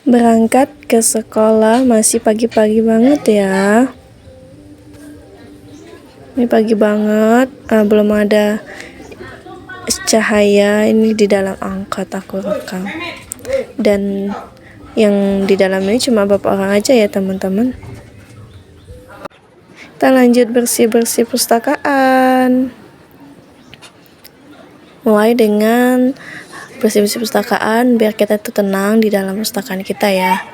Berangkat ke sekolah masih pagi-pagi banget ya. Ini pagi banget, belum ada cahaya. Ini di dalam angkot aku rekam. Dan yang di dalam ini cuma beberapa orang aja ya teman-teman. Kita lanjut bersih-bersih perpustakaan. Mulai dengan bersih-bersih perpustakaan biar kita tuh tenang di dalam perpustakaan kita ya.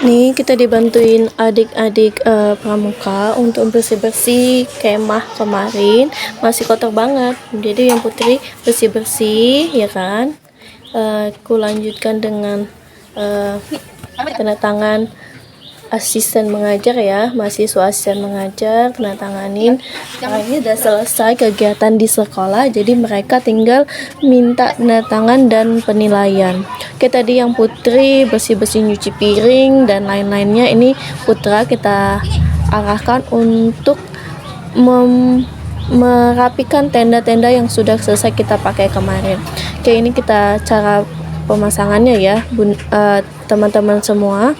Nih kita dibantuin adik-adik pramuka untuk bersih-bersih kemah kemarin, masih kotor banget. Jadi yang Putri bersih-bersih ya kan. Aku lanjutkan dengan tanda tangan asisten mengajar ya, mahasiswa asisten mengajar tanda tanganin. Ini udah selesai kegiatan di sekolah, jadi mereka tinggal minta tanda tangan dan penilaian. Oke, tadi yang Putri bersih-bersih nyuci piring dan lain-lainnya, ini Putra kita arahkan untuk merapikan tenda-tenda yang sudah selesai kita pakai kemarin. Oke, ini kita cara pemasangannya ya teman-teman semua.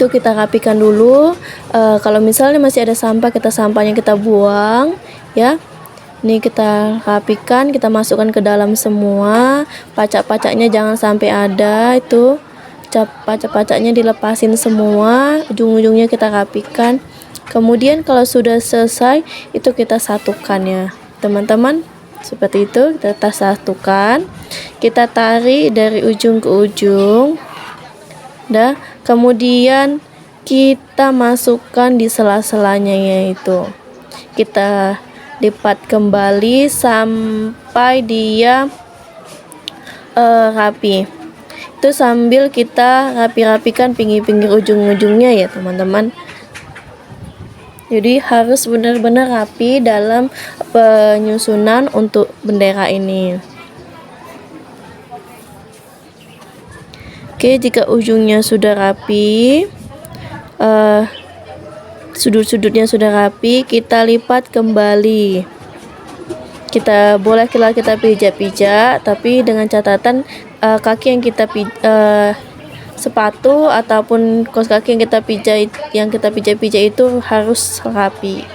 Itu kita rapikan dulu. Kalau misalnya masih ada sampah, sampahnya kita buang ya. Ini kita rapikan, kita masukkan ke dalam semua. Pacak-pacaknya jangan sampai ada, itu pacak-pacaknya dilepasin semua, ujung-ujungnya kita rapikan. Kemudian kalau sudah selesai itu kita satukan ya teman-teman, seperti itu. Kita satukan, kita tarik dari ujung ke ujung. Kemudian kita masukkan di sela-selanya, yaitu kita lipat kembali sampai dia rapi. Itu sambil kita rapi-rapikan pinggir-pinggir ujung-ujungnya ya teman-teman. Jadi harus benar-benar rapi dalam penyusunan untuk bendera ini. Oke, jika ujungnya sudah rapi, sudut-sudutnya sudah rapi, kita lipat kembali. Kita kita pijak-pijak, tapi dengan catatan kaki yang kita sepatu ataupun kaos kaki yang kita pijak-pijak itu harus rapi,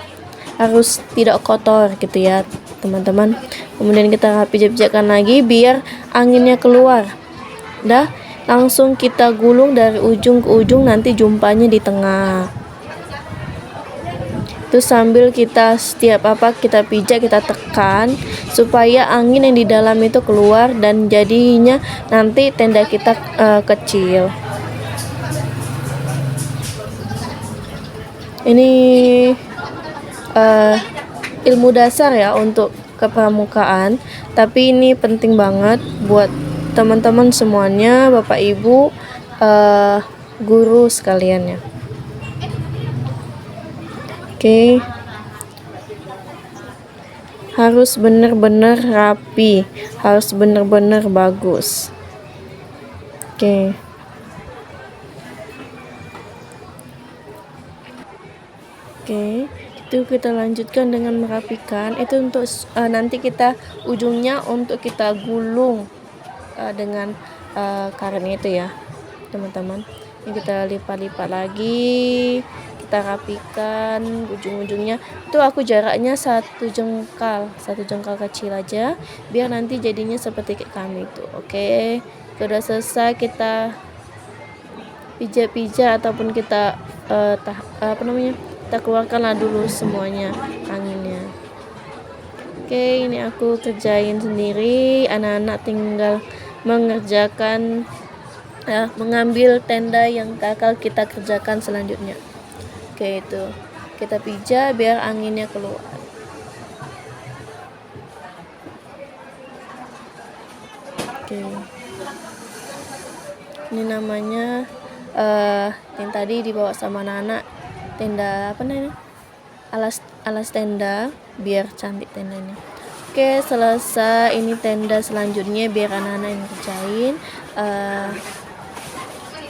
harus tidak kotor gitu ya teman-teman. Kemudian kita pijak-pijakkan lagi biar anginnya keluar. Langsung kita gulung dari ujung ke ujung, nanti jumpanya di tengah. Itu sambil kita kita pijak, kita tekan supaya angin yang di dalam itu keluar dan jadinya nanti tenda kita kecil. Ini ilmu dasar ya untuk kepramukaan, tapi ini penting banget buat teman-teman semuanya, Bapak Ibu, guru sekalian ya. Oke. Harus benar-benar rapi, harus benar-benar bagus. Oke. Itu kita lanjutkan dengan merapikan. Itu untuk nanti kita ujungnya untuk kita gulung dengan karetnya itu ya teman-teman. Ini kita lipat-lipat lagi, kita rapikan ujung-ujungnya. Itu aku jaraknya satu jengkal kecil aja biar nanti jadinya seperti kayak kami itu. Oke, sudah selesai, kita pijak-pijak ataupun kita kita keluarkanlah dulu semuanya anginnya. Oke, ini aku kerjain sendiri, anak-anak tinggal mengerjakan mengambil tenda yang bakal kita kerjakan selanjutnya. Oke, itu kita pijak biar anginnya keluar. Oke, ini namanya yang tadi dibawa sama anak-anak, tenda alas tenda biar cantik tendanya. Oke, selesai. Ini tenda selanjutnya biar anak-anak yang kerjain.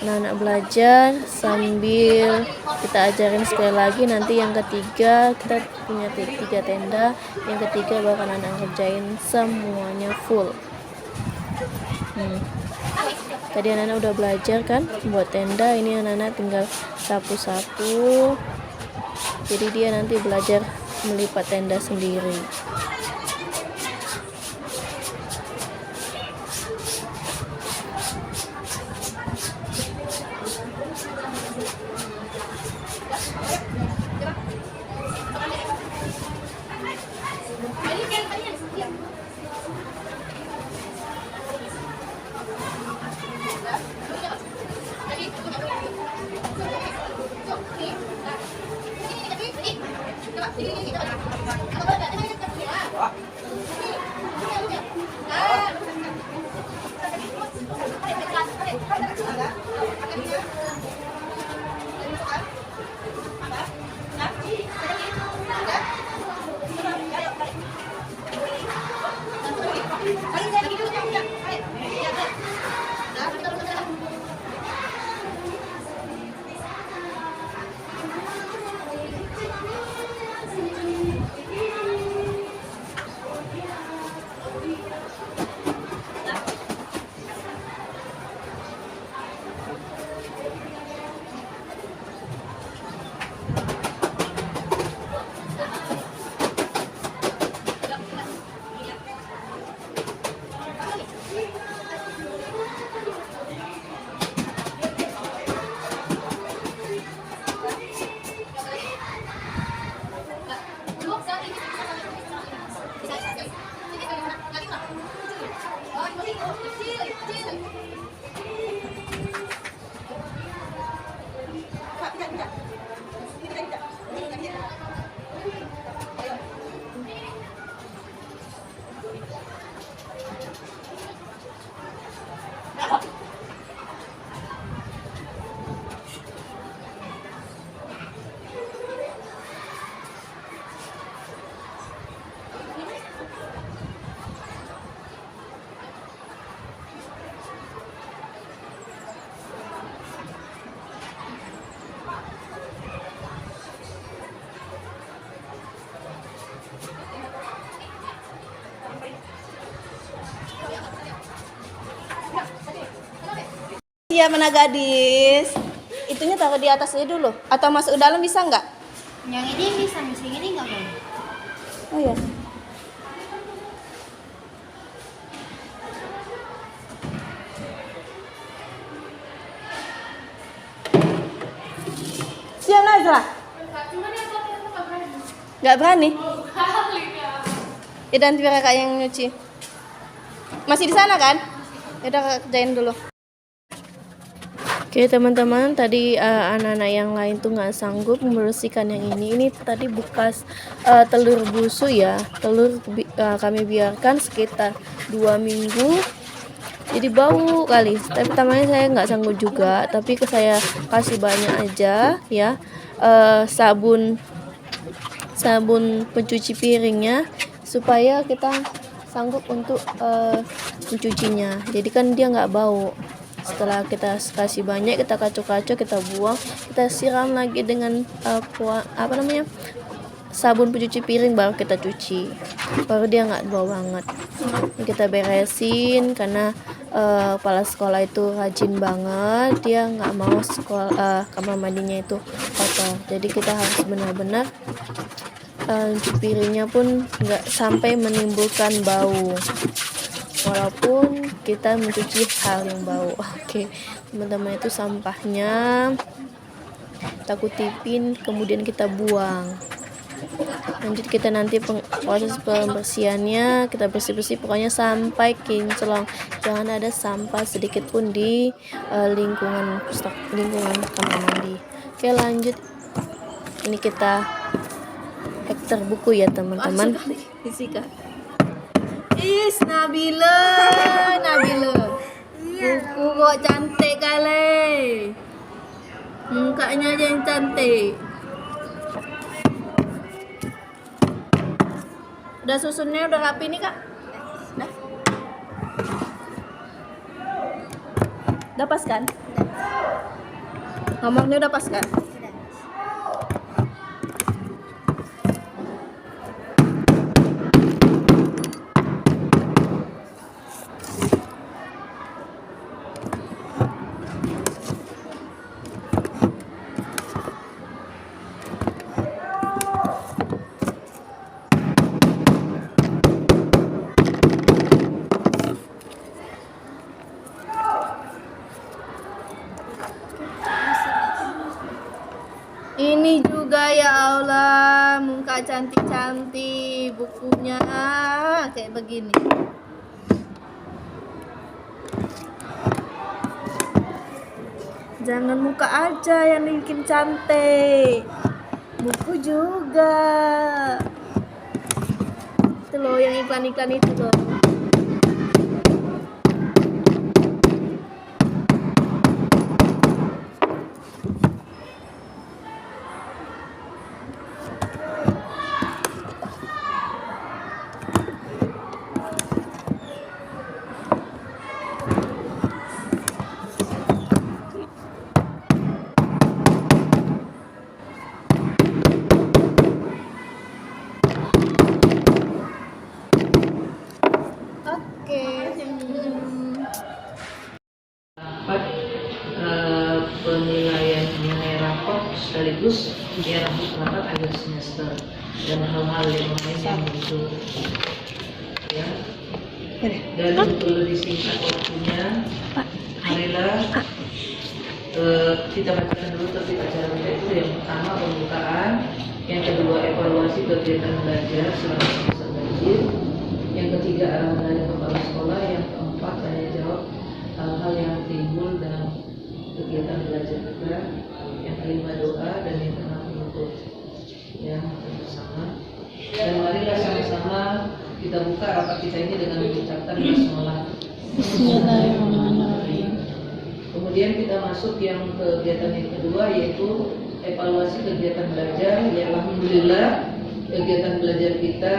Anak-anak belajar sambil kita ajarin sekali lagi. Nanti yang ketiga kita punya tiga tenda. Yang ketiga baru anak-anak kerjain semuanya full. Tadi anak-anak udah belajar kan buat tenda. Ini anak-anak tinggal sapu-sapu. Jadi dia nanti belajar melipat tenda sendiri. Siap mana gadis? Itunya taruh di atasnya dulu atau masuk ke dalam bisa nggak? Yang ini bisa, yang ini nggak boleh. Oh ya. Siap Nazla? Nggak berani? Ya dan biar kakak yang nyuci. Masih di sana kan? Ya udah kakak kerjain dulu. Oke teman-teman, tadi anak-anak yang lain tuh nggak sanggup membersihkan yang ini. Ini tadi bekas telur busuk ya. Telur kami biarkan sekitar 2 minggu. Jadi bau kali. Tapi pertamanya saya nggak sanggup juga. Tapi saya kasih banyak aja ya. Sabun pencuci piringnya supaya kita sanggup untuk mencucinya. Jadi kan dia nggak bau. Setelah kita kasih banyak, kita kacau-kacau, kita buang, kita siram lagi dengan sabun pencuci piring, baru kita cuci, baru dia nggak bau banget. Kita beresin karena kepala sekolah itu rajin banget, dia nggak mau kamar mandinya itu kotor. Jadi kita harus benar-benar cuci piringnya pun nggak sampai menimbulkan bau, walaupun kita mencuci hal yang bau. Oke, teman-teman, itu sampahnya kita kutipin, kemudian kita buang. Lanjut kita nanti proses pembersihannya, kita bersih-bersih pokoknya sampai kinclong, jangan ada sampah sedikit pun di lingkungan kamar mandi. Oke, lanjut, ini kita hektar buku ya teman-teman. Is Nabila. Buku kok cantik kali. Mukanya aja yang cantik. Udah susunnya udah rapi nih, Kak? Udah. Udah pas kan? Nomornya udah pas kan? Sudah. Ini juga ya Allah, muka cantik-cantik, bukunya kayak begini. Jangan muka aja yang bikin cantik, buku juga. Itu loh yang iklan-iklan itu loh. Oke. Dapat penilaian mengenai raport sekaligus rapat akhir semester dan hal-hal yang lain yang muncul ya. Dan untuk lebih singkat waktunya, marilah kita bacakan dulu tertib acara kita itu. Yang pertama pembukaan, yang kedua evaluasi kegiatan belajar selama semester banjir, yang ketiga arahan dari kepala sekolah, yang keempat tanya jawab hal-hal yang timbul dalam kegiatan belajar kita, yang kelima doa, dan yang keenam penutup ya bersama. Dan marilah sama-sama kita buka rapat kita ini dengan mengucapkan basmalah. Bismillahirrahmanirrahim. Kemudian kita masuk yang kegiatan yang kedua, yaitu evaluasi kegiatan belajar. Ya alhamdulillah kegiatan belajar kita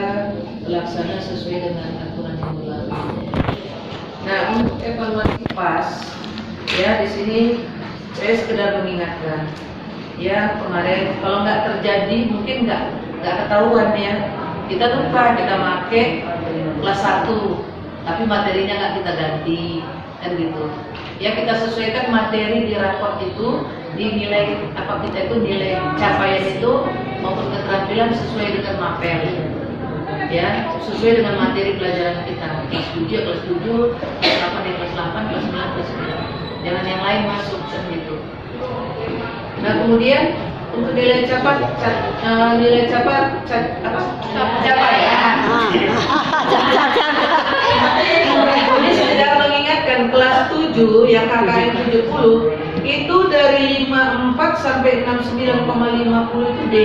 terlaksana sesuai dengan aturan yang berlaku. Nah, untuk evaluasi pas, ya di sini saya sekedar mengingatkan, ya kemarin kalau nggak terjadi mungkin nggak ketahuan ya. Kita lupa kita pakai kelas 1, tapi materinya nggak kita ganti, kan gitu. Ya kita sesuaikan materi di raport itu, di nilai apa kita itu nilai capaian itu maupun keterampilan sesuai dengan mapel. Ya, sesuai dengan materi pelajaran kita. Kelas 7 ya kelas 7, kelas 8 ya kelas 8, kelas 9 kelas 9. Jangan yang lain masuk kan gitu. Nah, kemudian untuk nilai capai Ini sudah mengingatkan kelas 7 yang KKN 70 itu dari 54 sampai 69,50 itu D.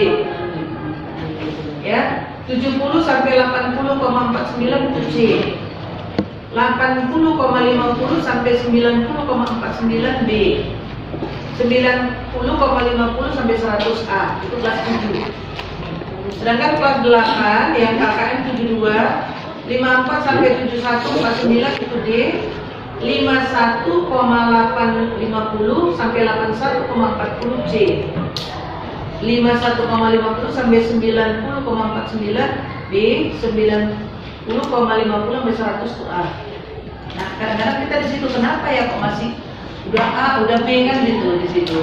Ya, 70 sampai 80,49 itu C. 80,50 sampai 90,49 B. 90,50 sampai 100 A itu kelas 7. Sedangkan kelas 8 yang KKN 72 54 sampai 71 49 itu D. 51,850 sampai 81,40 C. 51,50 sampai 90,49 B. 90,50 sampai 100 itu A. Nah, kadang-kadang kita di situ kenapa ya kok masih udah A, udah B kan gitu di situ.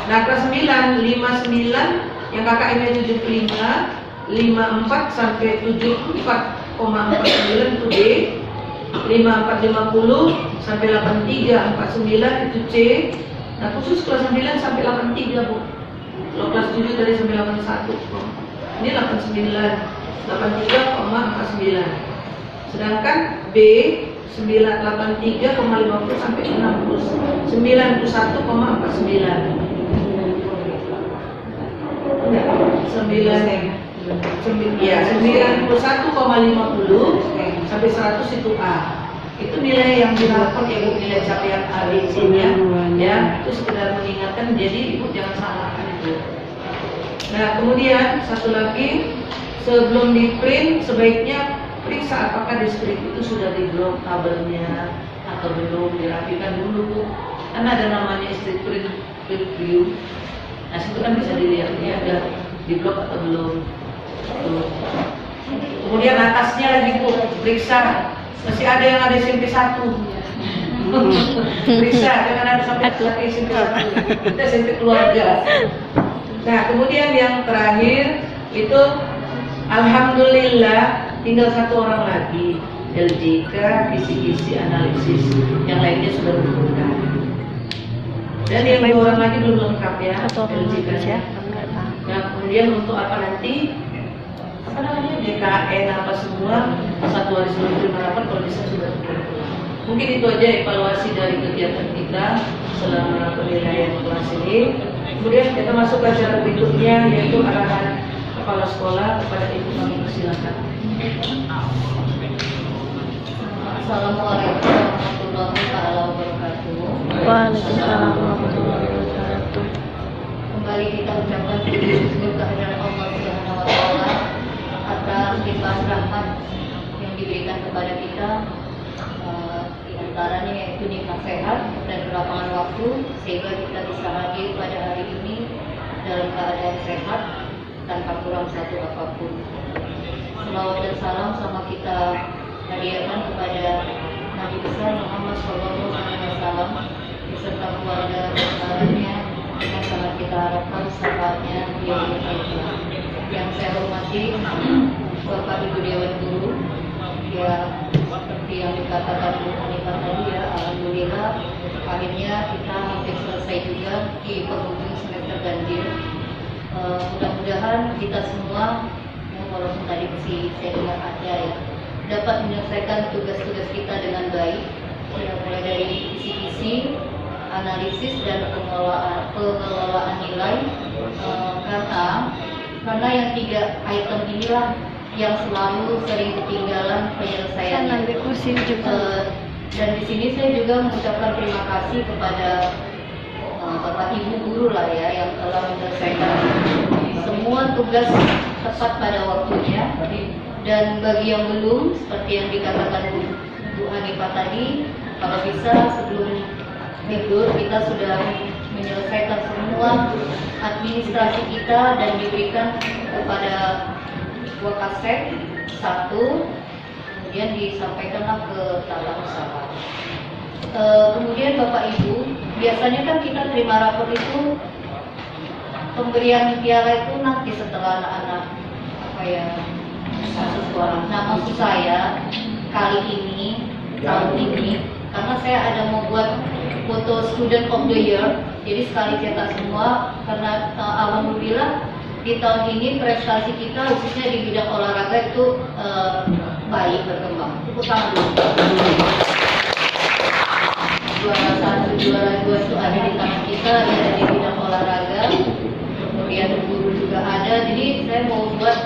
Nah, kelas 9, 59 yang KKN-nya 75, 54 sampai 74,49 itu D, 5450 sampai 8349 itu C. Nah, khusus kelas 9 sampai 83, Bu. Kalau kelas 7 tadi sampai 81. Ini 89, 83,49. Sedangkan B 983,50 sampai 60, 91,49. 91,50 sampai 100 itu A. Itu nilai yang diraport ya, nilai capaian A B C-nya ya. Itu sekedar mengingatkan, jadi Ibu jangan salahkan itu. Nah, kemudian satu lagi sebelum di print sebaiknya periksa apakah di strip itu sudah di blok kabelnya atau belum, dirapikan dulu. Karena ada namanya strip print view. Nah situ kan bisa dilihat ini ada di blok atau belum. Tuh. Kemudian atasnya lagi Bu, periksa masih ada yang ada SMP 1. Periksa jangan ada sampai SMP 1. Kita SMP keluarga. Nah kemudian yang terakhir itu alhamdulillah tinggal 1 orang lagi, LJK, kisi-kisi analisis, yang lainnya sudah berbuka. Dan yang 2 orang lagi belum lengkap ya, LJK-nya. Nah kemudian untuk apa nanti? Apa namanya? DKN apa semua 1 hari sebelum terima rapat kalau bisa sudah berkumpul. Mungkin itu aja evaluasi dari kegiatan kita selama penilaian kelas ini. Kemudian kita masuk ke acara berikutnya yaitu arahan kepala sekolah kepada ibu kami, silakan. Assalamualaikum warahmatullahi wabarakatuh. Waalaikumsalam warahmatullahi wabarakatuh. Kembali kita ucapkan syukur kehadiran Allah Subhanahu wa taala atas limpahan rahmat yang diberikan kepada kita, di antaranya yaitu nikmat sehat dan kelapangan waktu sehingga kita bisa hadir pada hari ini dalam keadaan sehat tanpa kurang satu apapun. Selawat dan salam sama kita hadiahkan kepada Nabi besar Muhammad SAW beserta keluarga besarnya yang sangat kita harapkan sahabatnya beliau berbahagia. Yang saya hormati Bapak Ibu Dewan Guru, ya seperti yang dikatakan Bu Hanifah tadi ya, alhamdulillah akhirnya kita hampir selesai juga di penghujung semester ganjil. Mudah-mudahan kita semua, walaupun tadi saya dengar ada ya, dapat menyelesaikan tugas-tugas kita dengan baik, ya, mulai dari isi-isi, analisis dan pengelolaan nilai, karena yang 3 item inilah yang selalu sering ketinggalan penyelesaiannya. Dan di sini saya juga mengucapkan terima kasih kepada Bapak Ibu guru lah ya yang telah menyelesaikan semua tugas tepat pada waktunya. Dan bagi yang belum, seperti yang dikatakan Bu Hanifah tadi, kalau bisa sebelum tidur kita sudah menyelesaikan semua administrasi kita dan diberikan kepada Wakasek 1, kemudian disampaikanlah ke tata usaha. Kemudian Bapak Ibu, biasanya kan kita terima rapor itu pemberian piala itu nanti setelah anak-anak masuk sekolah. Nah maksud saya kali ini, tahun ini, karena saya ada mau buat foto Student of the Year, jadi sekali cetak semua, karena alhamdulillah di tahun ini prestasi kita khususnya di bidang olahraga itu baik berkembang. Tepuk tangan dulu. Juara 1, juara 2 itu ada di tangan kita, ada di bidang olahraga, kemudian guru juga ada. Jadi saya mau buat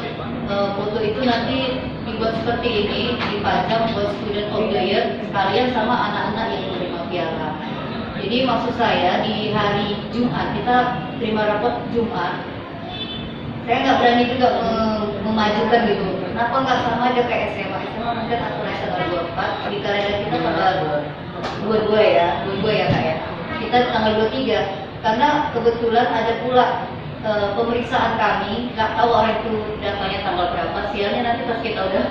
foto itu nanti dibuat seperti ini, dipajang buat Student of the Year sekalian sama anak-anak yang menerima piala. Jadi maksud saya di hari Jumat, kita terima rapot Jumat, saya nggak berani juga memajukan gitu. Kenapa nggak sama aja kayak SMA? SMA mungkin aturan tanggal 24, di kalender kita tanggal 22 ya Kak ya. Kita tanggal 23, karena kebetulan ada pula pemeriksaan kami, nggak tahu orang itu datanya tanggal berapa. Sialnya nanti pas kita udah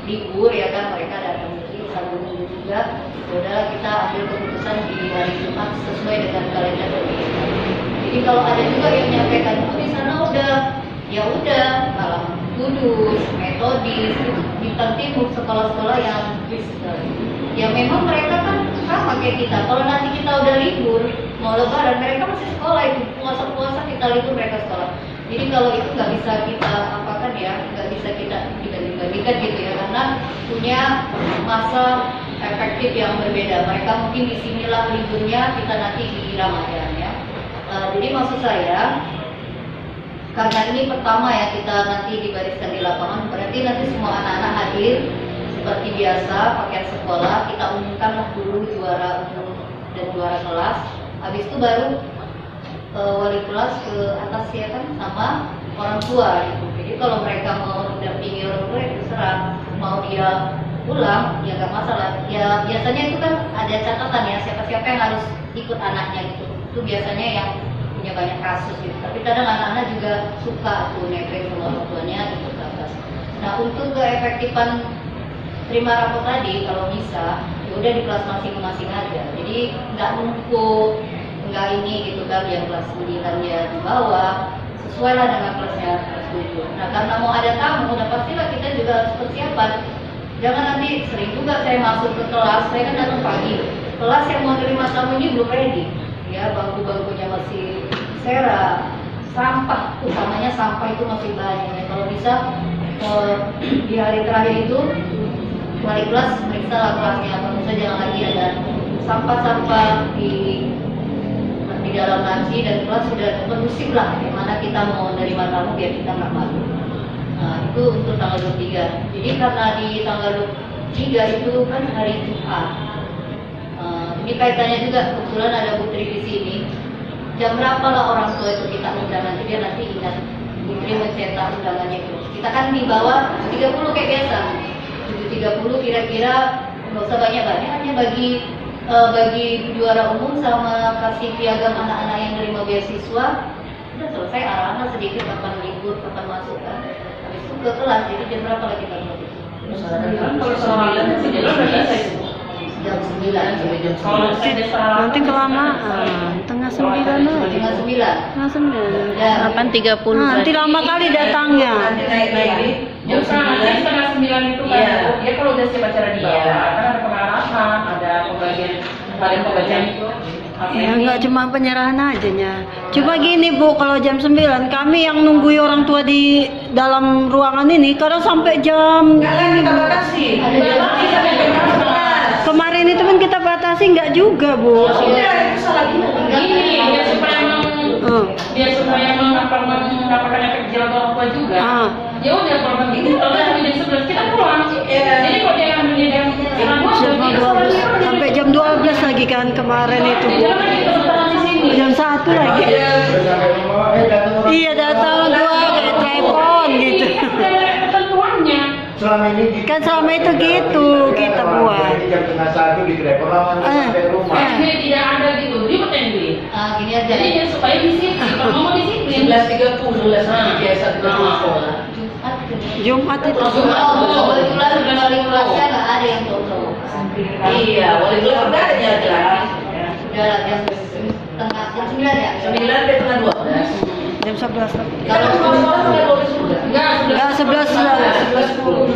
libur ya kan, mereka datang lagi Sabtu Minggu juga. Udah kita ambil keputusan di hari Jumat sesuai dengan kalender kita. Jadi kalau ada juga yang menyampaikan, oh di sana udah malah Kudus, Metodis, Bintang Timur, sekolah-sekolah yang Kristen. Ya memang mereka kan sama kayak kita. Kalau nanti kita udah libur, mau lebaran, mereka masih sekolah itu. Puasa-puasa kita libur, mereka sekolah. Jadi kalau itu nggak bisa kita apakan ya, nggak bisa kita dibanding-bandingkan gitu ya, karena punya masa efektif yang berbeda. Mereka mungkin di sinilah liburnya, kita nanti di Ramadan ya. Jadi maksud saya, karena ini pertama ya kita nanti dibariskan di lapangan, berarti nanti semua anak-anak hadir seperti biasa, pakaian sekolah, kita umumkan dulu juara umum dan juara kelas. Habis itu baru wali kelas ke atas ya kan, sama orang tua gitu. Jadi Jadi kalau mereka mau mendampingi orang tua ya terserah, mau dia pulang ya nggak masalah. Ya biasanya itu kan ada catatan ya siapa-siapa yang harus ikut anaknya gitu. Itu biasanya yang punya banyak kasus gitu. Tapi kadang anak-anak juga suka tuh nebeng sama orang tuanya ikut rapat. Nah untuk keefektifan terima rapor tadi kalau bisa ya udah di kelas masing-masing aja. Jadi nggak numpuk, nggak ini gitu kan yang kelas 9 ya di bawah, sesuai lah dengan kelasnya kelas 7. Nah karena mau ada tamu, udah pastilah kita juga harus persiapan. Jangan nanti sering juga saya masuk ke kelas, saya kan datang pagi, kelas yang mau terima tamu ini belum ready, ya bangku-bangkunya masih serak, sampah, utamanya sampah itu masih banyak. Ya, kalau bisa di hari terakhir itu wali kelas periksa lah kelasnya, kalau bisa jangan lagi ada sampah-sampah di dalam laci dan kelas sudah kondusif lah, dimana kita mau menerima tamu biar kita nggak malu. Nah itu untuk tanggal 23. Jadi karena di tanggal 23 itu kan hari Jumat. Ini kaitannya juga kebetulan ada Putri di sini. Jam berapa lah orang tua itu kita undang, nanti dia nanti ingat Putri mencetak undangannya itu. Kita kan di bawah 30 kayak biasa. 7.30 kira-kira nggak usah banyak-banyak, hanya bagi juara umum sama kasih piagam anak-anak yang nerima beasiswa. Udah selesai, arah-arah sedikit kapan libur, kapan masuk kan. Habis itu ke kelas, jadi jam berapa lagi kita mulai? Kalau selama sih jadi Jam 9 sampai jam 9. Nanti kelamaan, tengah 9 aja. Tengah 9. Tengah 9. Ya, 8.30. Nanti lama kali datangnya. Jam setengah 9 itu kan dia kalau udah siap acara di bawah kan ada pengarahan, ada pembagian paling pembacaan itu. Ya nggak cuma penyerahan aja nya. Cuma gini Bu, kalau jam 9 kami yang nungguin orang tua di dalam ruangan ini kadang sampai jam Kita batasi. kemarin itu kan kita batasi nggak juga Bu. Itu salah ini biar supaya mendapatkan efek jerah orang tua juga. Ya udah kalau begitu kalau jam 11 kita pulang. Jadi kalau dia ngambil jam Sampai jam 12 lagi kan kemarin itu Bu. Jam 1 lagi. Iya datang dua kayak telepon gitu. Ketentuannya. Selama ini Kan selama itu gitu kita buat. Jam setengah 1 di Grab orang sampai rumah. Ini tidak ada gitu, ribet yang beli. gini aja. Jadi ya supaya disiplin, kalau mau disiplin 11.30 lah sama biasa sekolah. Jumat Jumat itu. kebetulan wali kelasnya nggak ada yang toto. Iya, wali kelas udah ada jelas. Sudah lah jam setengah jam 9 ya. 9 sampai tengah 12. Jam 11. Kalau Enggak 11 sudah. 11.10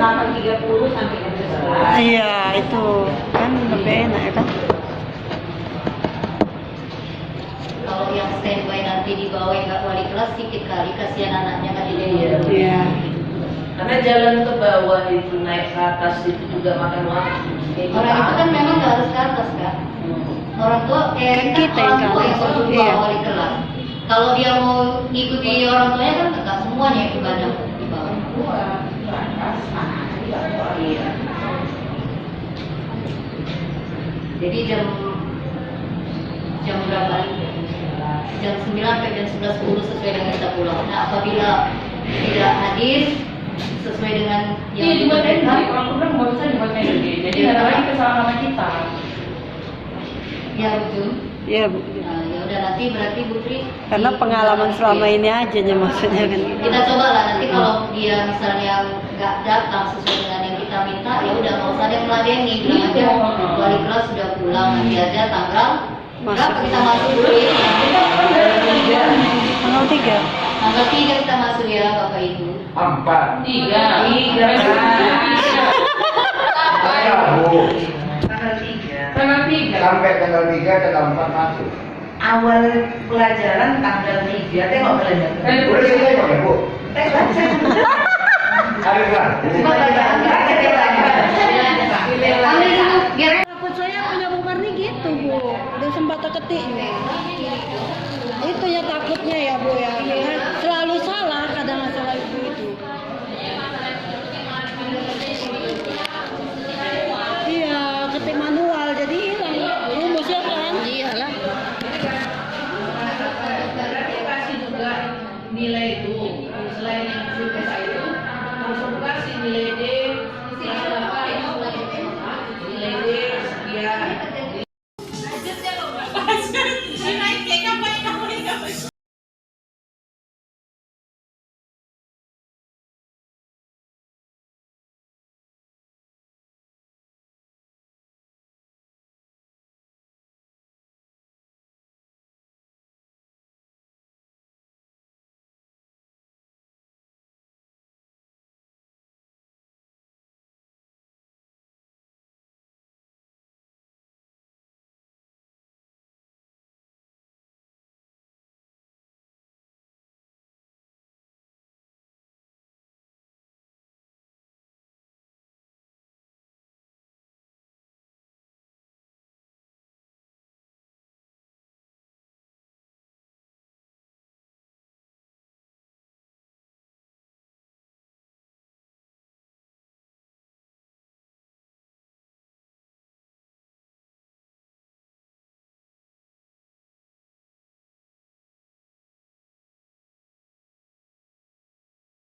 8.30 sampai jam 11. Iya, itu kan lebih enak ya kan. kalau yang standby nanti di bawah yang nggak wali kelas sedikit kali, kasihan anaknya kan jadi. Iya. Karena jalan ke bawah itu naik ke atas itu juga makan waktu. Orang itu kan memang nggak harus ke atas kan. Orang tua kayak Kita orang yang tua ke yang atas. suruh Iya. bawa wali kelas. Kalau dia mau ngikuti orang tuanya kan nggak semuanya yang ibadah di bawah. Iya. Jadi jam berapa? Jam 9 sampai jam 11.10 sesuai dengan kita pulang. Nah, apabila tidak hadir sesuai dengan yang Iya, dibuat kita orang program nggak bisa dibuat energi. Jadi ada lagi kesalahan kita. ya betul. Iya, Bu. Nah, ya udah nanti berarti Putri Karena pengalaman selama ini aja nya maksudnya kan. kita coba lah nanti kalau dia misalnya nggak datang sesuai dengan yang kita minta, ya udah nggak usah ada yang meladeni, bilang aja wali kelas sudah pulang, nanti aja tanggal berapa kita masuk dulu ya. Tanggal 3. Tanggal 3 kita masuk ya Bapak Ibu. 4. 3. Bu. Tanggal 3. Sampai tanggal 3 tanggal 4 masuk. Awal pelajaran tanggal 3, tengok kalender. Udah kita tengok ya, Bu. Hari Rabu. Ambil dulu biar Takut saya punya Bu Marni gitu Bu. Ada sembata ketiknya. Itu ya takutnya ya Bu ya.